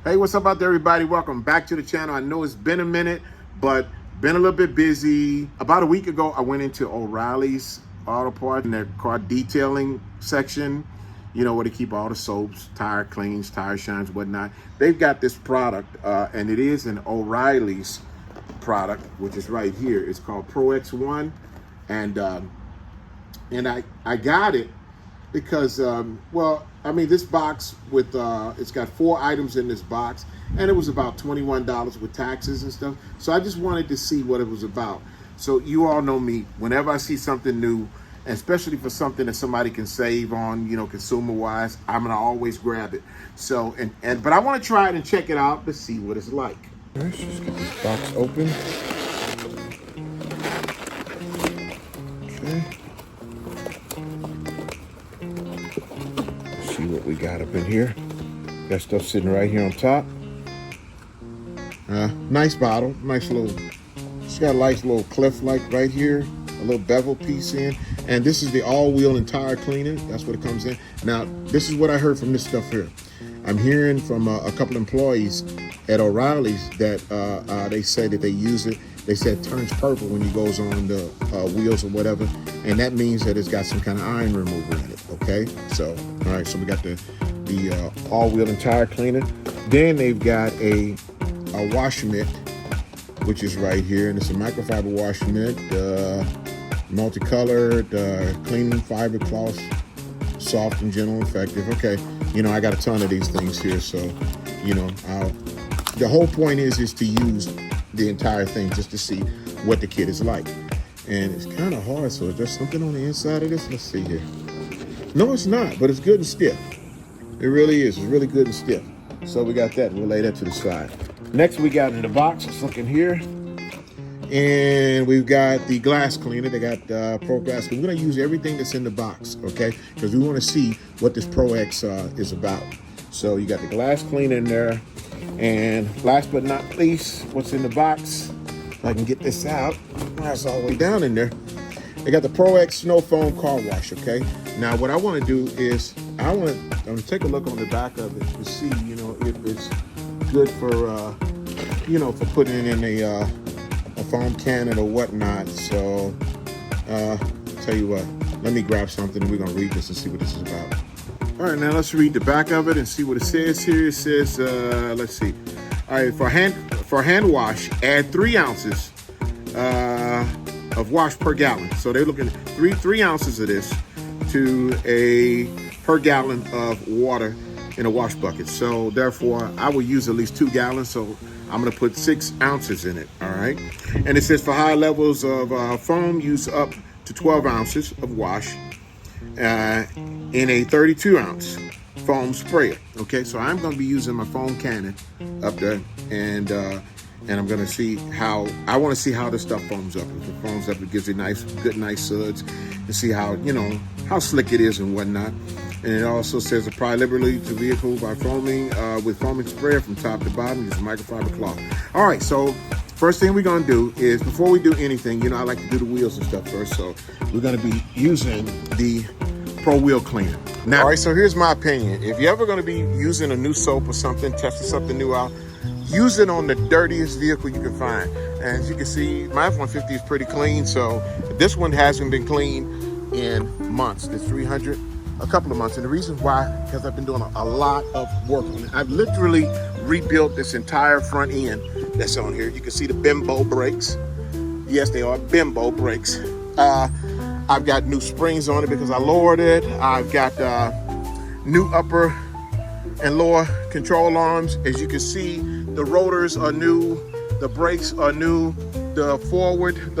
Hey, what's up out there, everybody? Welcome back to the channel. I know it's been a minute, but been a little bit busy. About a week ago, I went into O'Reilly's Auto Parts in their car detailing section, you know, where they keep all the soaps, tire cleans, tire shines, whatnot. They've got this product, and it is an O'Reilly's product, which is right here. It's called Pro X1, and I got it because, well, I mean, this box with, it's got 4 items in this box, and it was about $21 with taxes and stuff. So I just wanted to see what it was about. So you all know me, whenever I see something new, and especially for something that somebody can save on, you know, consumer-wise, I'm gonna always grab it. So, but I wanna try it and check it out to see what it's like. All right, let's get this box open. Okay. See what we got up in here. Got stuff sitting right here on top. Nice bottle, nice little, it's got a nice little cliff like right here, a little bevel piece in. And this is the all-wheel and tire cleaner. That's what it comes in. Now, this is what I heard from this stuff here. I'm hearing from a couple employees at O'Reilly's that they say that they use it. They said it turns purple when it goes on the wheels or whatever. And that means that it's got some kind of iron remover in it, okay? So, all right, so we got the all-wheel and tire cleaner. Then they've got a wash mitt, which is right here. And it's a microfiber wash mitt, multicolored, cleaning fiber cloth, soft and gentle, effective. Okay, you know, I got a ton of these things here, so, you know, the whole point is to use the entire thing just to see what the kit is like. And it's kind of hard, so is there something on the inside of this? Let's see here. No, it's not, but it's good and stiff. It really is. It's really good and stiff. So we got that. We'll lay that to the side. Next, we got in the box. Let's look in here. And we've got the glass cleaner. They got Pro Glass. We're going to use everything that's in the box, okay? Because we want to see what this Pro X is about. So you got the glass cleaner in there. And last but not least, what's in the box? If I can get this out. That's all the way down in there. They got the Pro X Snow Foam Car Wash, okay? Now, what I want to do is, I'm going to take a look on the back of it to see, you know, if it's good for, you know, for putting it in a foam cannon or whatnot. So, tell you what, let me grab something and we're going to read this and see what this is about. All right, now let's read the back of it and see what it says here. It says, let's see. All right, for hand wash, add 3 ounces of wash per gallon. So they're looking at 3 ounces of this to a per gallon of water in a wash bucket. So therefore, I will use at least 2 gallons. So I'm gonna put 6 ounces in it, all right? And it says for high levels of foam, use up to 12 ounces of wash in a 32 ounce foam sprayer, okay? So I'm gonna be using my foam cannon up there, and I'm gonna see how, I wanna see how this stuff foams up. If it foams up, it gives it nice suds, and see how, you know, how slick it is and whatnot. And it also says apply liberally to vehicle by foaming with foaming sprayer from top to bottom, use microfiber cloth. All right, so first thing we're gonna do is, before we do anything, you know, I like to do the wheels and stuff first, so we're gonna be using the Pro Wheel Cleaner. Now, all right, so here's my opinion. If you're ever gonna be using a new soap or something, testing something new out, use it on the dirtiest vehicle you can find. And as you can see, my F-150 is pretty clean, so this one hasn't been clean in months. It's 300, a couple of months. And the reason why, because I've been doing a lot of work on it. I've literally rebuilt this entire front end that's on here. You can see the Bimbo brakes. Yes, they are Bimbo brakes. I've got new springs on it because I lowered it. I've got new upper and lower control arms. As you can see, the rotors are new, the brakes are new, the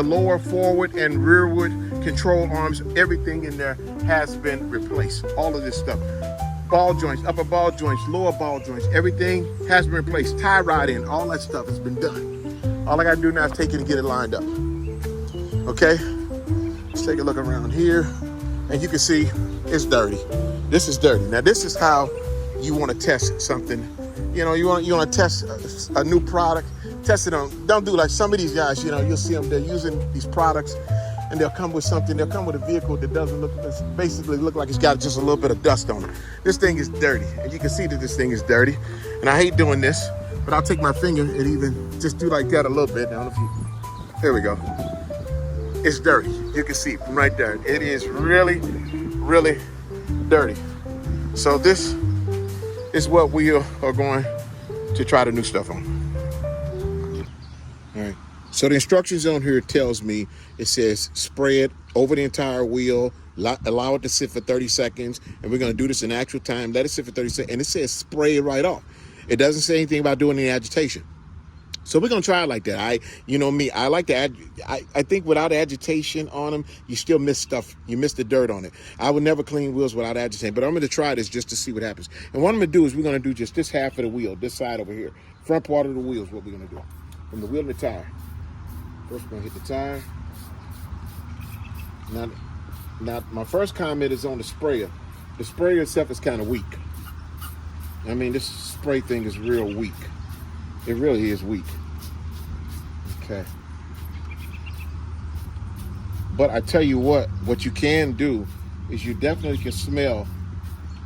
lower forward and rearward control arms, everything in there has been replaced. All of this stuff. Ball joints, upper ball joints, lower ball joints, everything has been replaced. Tie rod in, all that stuff has been done. All I gotta do now is take it and get it lined up. Okay? Let's take a look around here. And you can see it's dirty. This is dirty. Now this is how you wanna test something. You know, you want to test a new product, test it on, don't do like some of these guys, you know, you'll see them, they're using these products and they'll come with something. They'll come with a vehicle that doesn't look, basically look like it's got just a little bit of dust on it. This thing is dirty, and you can see that this thing is dirty. And I hate doing this, but I'll take my finger and even just do like that a little bit. I don't know if you, here we go. It's dirty. You can see from right there. It is really, really dirty. So this is what we are going to try the new stuff on. All right. So the instructions on here tells me, it says spray it over the entire wheel, allow it to sit for 30 seconds, and we're going to do this in actual time. Let it sit for 30 seconds, and it says spray it right off. It doesn't say anything about doing any agitation. So we're gonna try it like that. You know me, I like to I think without agitation on them, you still miss stuff. You miss the dirt on it. I would never clean wheels without agitating, but I'm gonna try this just to see what happens. And what I'm gonna do is we're gonna do just this half of the wheel, this side over here. Front part of the wheel is what we're gonna do. From the wheel to the tire. First we're gonna hit the tire. Now my first comment is on the sprayer. The sprayer itself is kind of weak. I mean, this spray thing is real weak. It really is weak. Okay. But I tell you what you can do is you definitely can smell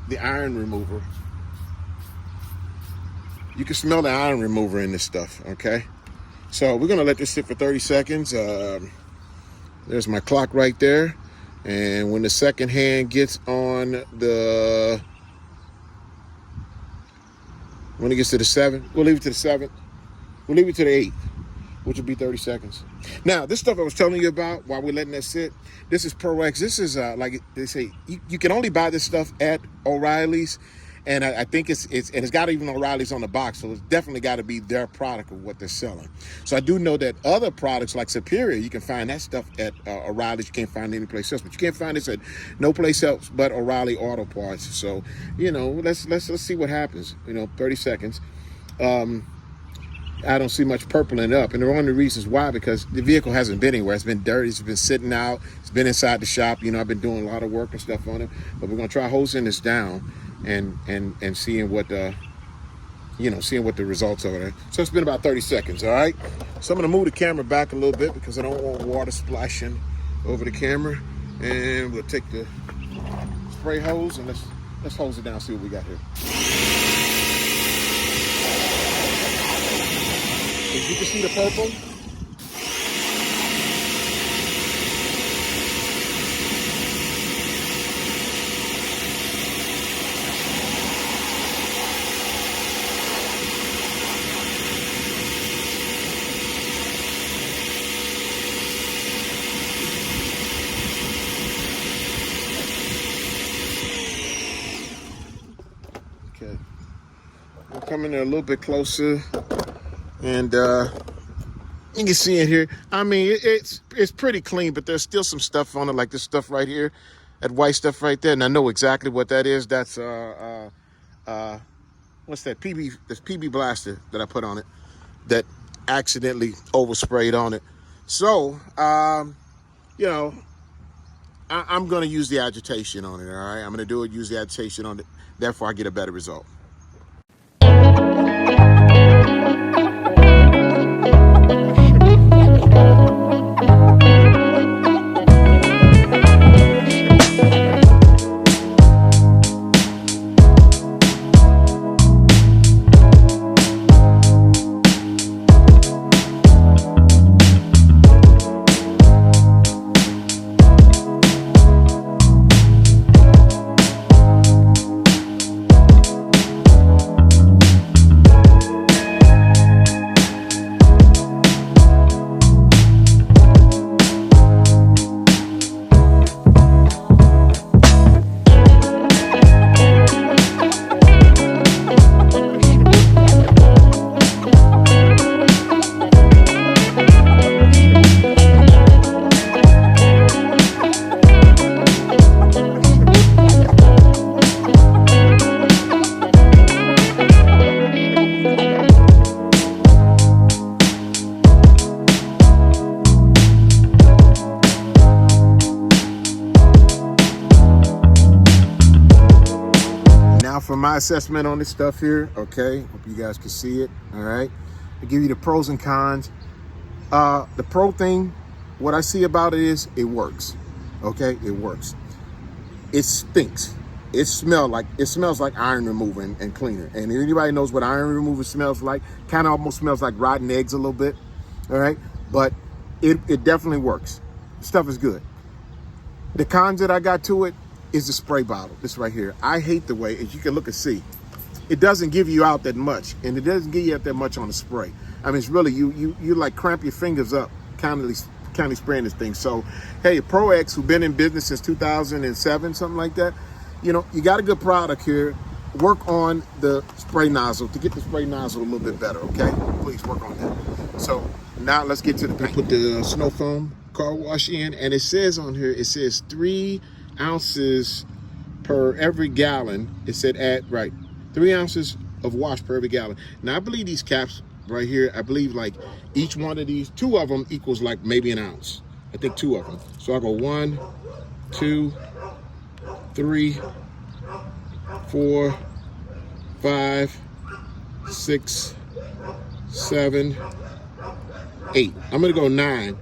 the iron remover. You can smell the iron remover in this stuff, okay? So we're gonna let this sit for 30 seconds. There's my clock right there. And when the second hand gets on the, when it gets to the 7, we'll leave it to the 7th. We'll leave it to the 8th, which will be 30 seconds. Now, this stuff I was telling you about while we're letting that sit, this is Pro-X. This is, like they say, you can only buy this stuff at O'Reilly's. And I think it's got even O'Reilly's on the box, so it's definitely got to be their product of what they're selling. So I do know that other products like Superior, you can find that stuff at O'Reilly's. You can't find it any place else, but you can't find this at no place else but O'Reilly Auto Parts. So, you know, let's see what happens. You know, 30 seconds. I don't see much purpling up, and one of the reasons why, because the vehicle hasn't been anywhere. It's been dirty. It's been sitting out. It's been inside the shop. You know, I've been doing a lot of work and stuff on it, but we're gonna try hosing this down and seeing what seeing what the results are there. So it's been about 30 seconds. All right. So I'm gonna move the camera back a little bit because I don't want water splashing over the camera, and we'll take the spray hose and let's hose it down. See what we got here. As you can see the purple. Okay. We'll come in there a little bit closer. And you can see it here. I mean, it's pretty clean, but there's still some stuff on it, like this stuff right here, that white stuff right there. And I know exactly what that is. That's what's that? This PB Blaster that I put on it that accidentally oversprayed on it. So, you know, I'm going to use the agitation on it. All right, I'm going to use the agitation on it. Therefore, I get a better result. For my assessment on this stuff here, okay, hope you guys can see it. All right, I give you the pros and cons. The pro thing what I see about it is it works. Okay, it works. It stinks. It smells like iron remover and cleaner. And anybody knows what iron remover smells like, kind of almost smells like rotten eggs a little bit. All right, but it definitely works. Stuff is good. The cons that I got to it is the spray bottle. This right here. I hate the way, as you can look and see, it doesn't give you out that much, and it doesn't give you out that much on the spray. I mean, it's really, you like cramp your fingers up kind of spraying this thing. So, hey, Pro-X, who've been in business since 2007, something like that, you know, you got a good product here. Work on the spray nozzle to get the spray nozzle a little bit better, okay? Please work on that. So now let's get to the paint. Put the snow foam car wash in, and it says on here, it says 3 ounces per every gallon. It said 3 ounces of wash per every gallon. Now I believe these caps right here, I believe like each one of these, 2 of them equals like maybe an ounce. I think 2 of them. So I go 1, 2, 3, 4, 5, 6, 7, 8. I'm gonna go 9,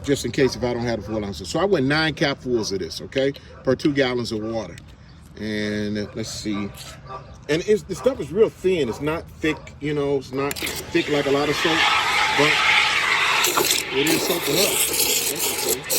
just in case if I don't have the full ounces. So I went 9 capfuls of this, okay, per 2 gallons of water. And let's see. And the stuff is real thin. It's not thick, you know, it's not thick like a lot of soap, but it is soaking up. That's okay.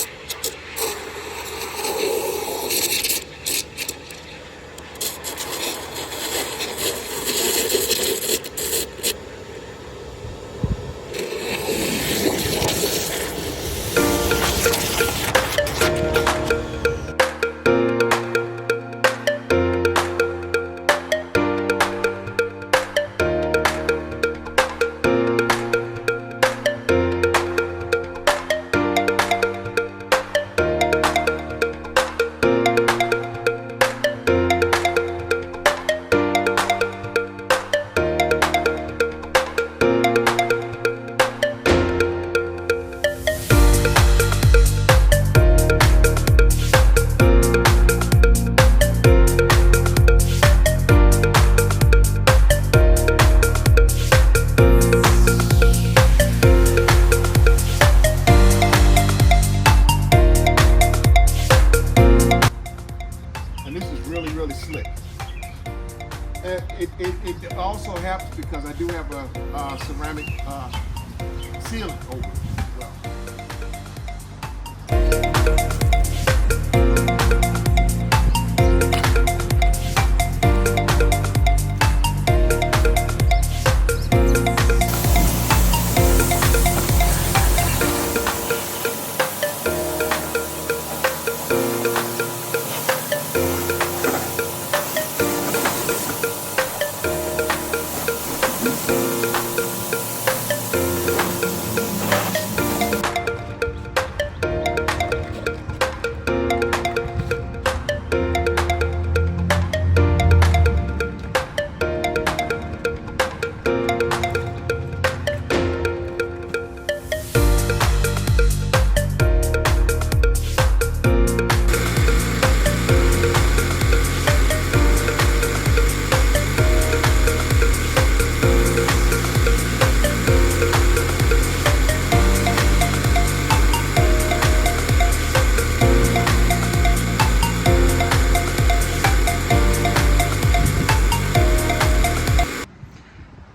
Really slick. It also helps because I do have a ceramic sealant over it as well.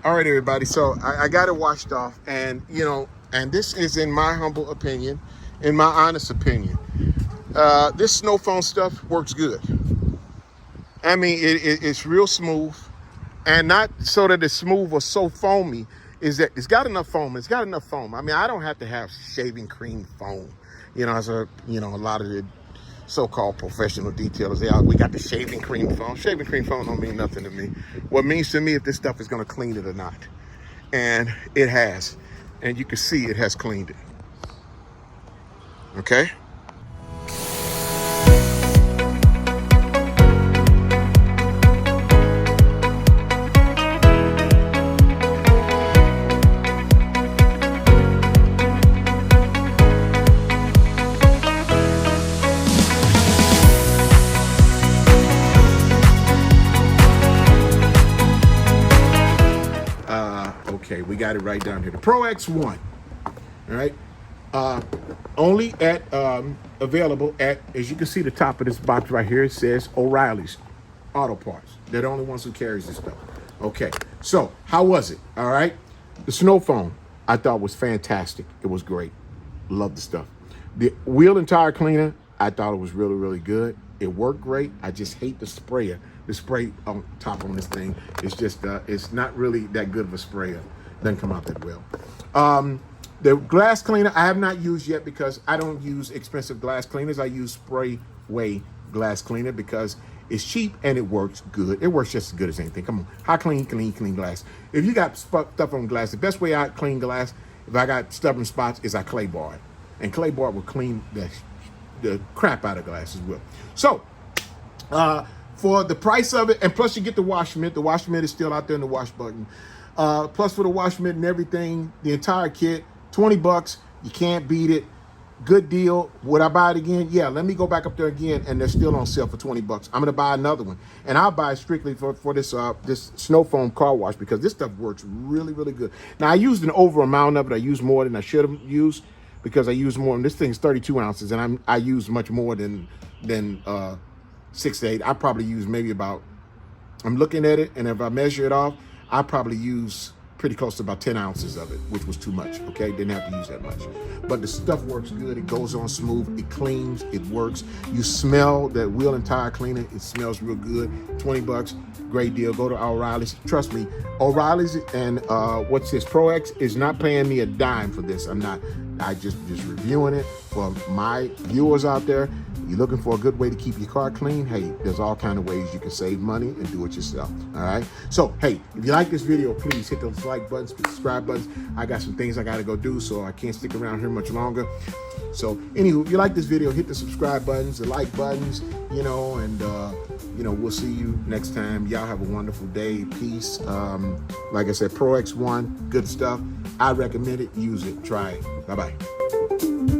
All right, everybody, so I got it washed off, and you know, and this is in my humble opinion, in my honest opinion, this snow foam stuff works good. I mean, it's real smooth, and not so that it's smooth or so foamy, is that it's got enough foam. It's got enough foam. I mean, I don't have to have shaving cream foam. You know, as a lot of the so-called professional detailers, we got the shaving cream foam. Shaving cream foam don't mean nothing to me. What means to me if this stuff is going to clean it or not. And it has. And you can see it has cleaned it. Okay? Okay, we got it right down here. The Pro-X1, all right? Only at available at, as you can see, the top of this box right here. It says O'Reilly's Auto Parts. They're the only ones who carries this stuff. Okay, so how was it? All right, the snow foam I thought was fantastic. It was great. Love the stuff. The wheel and tire cleaner, I thought it was really, really good. It worked great. I just hate the sprayer. The spray on top on this thing is just, it's not really that good of a sprayer. Doesn't come out that well. The glass cleaner I have not used yet because I don't use expensive glass cleaners. I use Spray-Way glass cleaner because it's cheap and it works good. It works just as good as anything. Come on, how clean glass? If you got stuff on glass, the best way I clean glass, if I got stubborn spots, is I clay bar it. And clay bar will clean the crap out of glass as well. So, for the price of it, and plus you get the wash mitt. The wash mitt is still out there in the wash button. Plus for the wash mitt and everything, the entire kit, $20. You can't beat it. Good deal. Would I buy it again? Yeah, let me go back up there again, and they're still on sale for $20. I'm gonna buy another one, and I'll buy it strictly for this this snow foam car wash because this stuff works really, really good. Now I used an over amount of it. I used more than I should have used because I used more. And this thing's 32 ounces, and I use much more than 6 to 8. I probably use maybe about. I'm looking at it, and if I measure it off, I probably use pretty close to about 10 ounces of it, which was too much, okay? Didn't have to use that much. But the stuff works good. It goes on smooth. It cleans. It works. You smell that wheel and tire cleaner. It smells real good. $20, great deal. Go to O'Reilly's. Trust me, O'Reilly's and what's this, Pro X is not paying me a dime for this. I just reviewing it for my viewers out there. You're looking for a good way to keep your car clean? Hey, there's all kind of ways you can save money and do it yourself, all right? So, hey, if you like this video, please hit those like buttons, subscribe buttons. I got some things I got to go do, so I can't stick around here much longer. So, anywho, if you like this video, hit the subscribe buttons, the like buttons, you know, and, you know, we'll see you next time. Y'all have a wonderful day. Peace. Like I said, Pro X1, good stuff. I recommend it. Use it. Try it. Bye-bye.